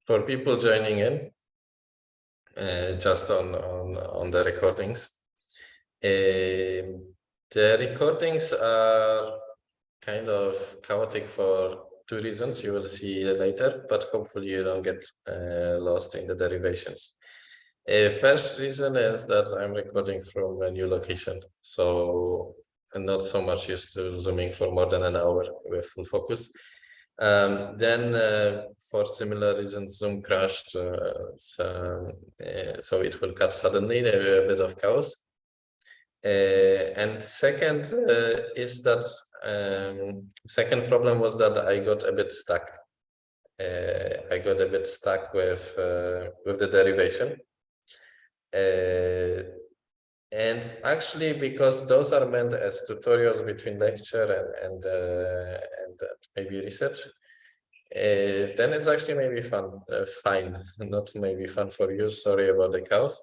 for people joining in, just on the recordings, the recordings are kind of chaotic for two reasons you will see later, but hopefully you don't get lost in the derivations. First reason is that I'm recording from a new location, so I'm not so much used to zooming for more than an hour with full focus. Then for similar reasons, Zoom crashed, so it will cut suddenly. There will be a bit of chaos. And second is that second problem was that I got a bit stuck. I got a bit stuck with the derivation. And actually, because those are meant as tutorials between lecture and maybe research, then it's actually maybe fine, not maybe fun for you. Sorry about the chaos.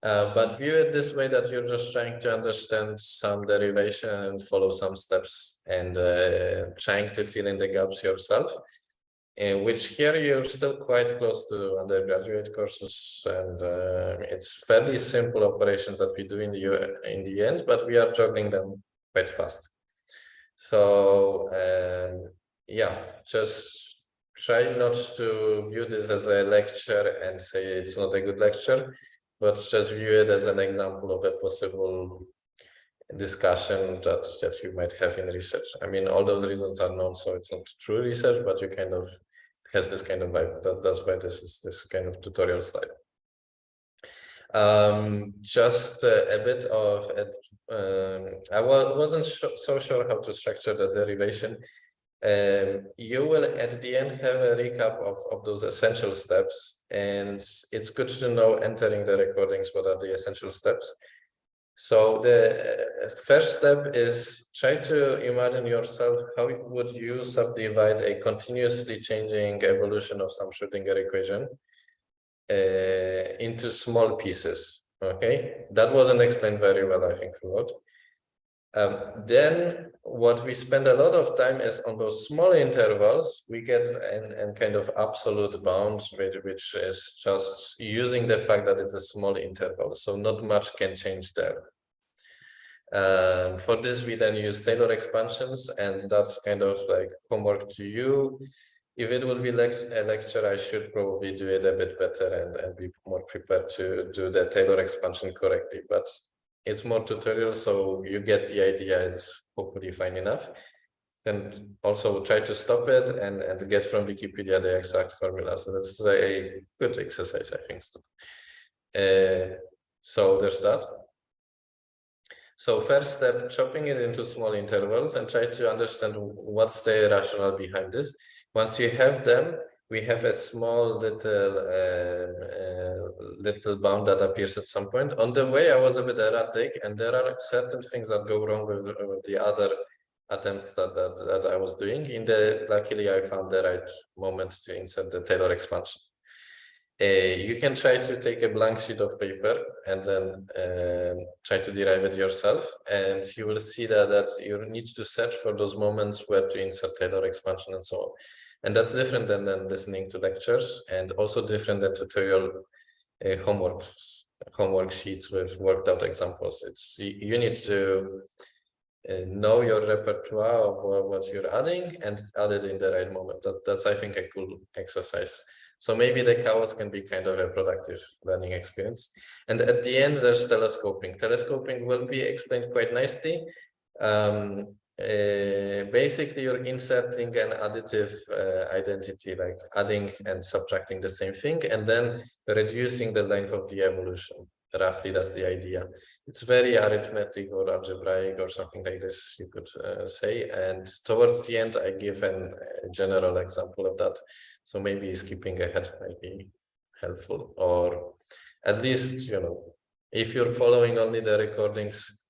But view it this way, that you're just trying to understand some derivation and follow some steps and trying to fill in the gaps yourself. Which here you're still quite close to undergraduate courses, and it's fairly simple operations that we do in the end, but we are juggling them quite fast. So yeah, just try not to view this as a lecture and say it's not a good lecture, but just view it as an example of a possible discussion that you might have in research. I mean, all those reasons are known, so it's not true research, but you kind of has this kind of vibe. That's why this is this kind of tutorial style. Just a bit of I wasn't so sure how to structure the derivation. You will at the end have a recap of those essential steps, and it's good to know entering the recordings what are the essential steps. So the first step is try to imagine yourself how would you subdivide a continuously changing evolution of some Schrödinger equation into small pieces. Okay, that wasn't explained very well, I think, throughout. Then what we spend a lot of time is on those small intervals. We get an kind of absolute bound, which is just using the fact that it's a small interval, so not much can change there. For this, we then use Taylor expansions, and that's kind of like homework to you. If it will be a lecture, I should probably do it a bit better and be more prepared to do the Taylor expansion correctly, but it's more tutorial, so you get the idea is hopefully fine enough. And also try to stop it and get from Wikipedia the exact formula. So this is a good exercise, I think. So there's that. So first step, chopping it into small intervals and try to understand what's the rationale behind this. Once you have them, we have a small little bound that appears at some point. On the way, I was a bit erratic, and there are certain things that go wrong with the other attempts that I was doing. Luckily, I found the right moment to insert the Taylor expansion. You can try to take a blank sheet of paper and then try to derive it yourself, and you will see that you need to search for those moments where to insert Taylor expansion and so on. And that's different than listening to lectures, and also different than tutorial homework sheets with worked out examples. You need to know your repertoire of what you're adding and add it in the right moment. That's I think a cool exercise. So maybe the chaos can be kind of a productive learning experience. And at the end, there's telescoping. Telescoping will be explained quite nicely. Basically, you're inserting an additive identity, like adding and subtracting the same thing, and then reducing the length of the evolution. Roughly, that's the idea. It's very arithmetic or algebraic or something like this, you could say. And towards the end, I give a general example of that. So maybe skipping ahead might be helpful, or at least, if you're following only the recordings,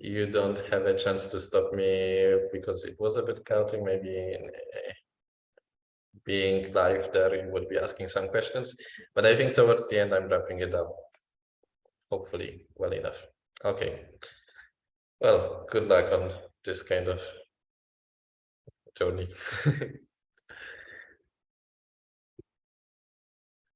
you don't have a chance to stop me because it was a bit chaotic. Maybe being live there, you would be asking some questions, but I think towards the end, I'm wrapping it up. Hopefully well enough. Okay. Well, good luck on this kind of journey.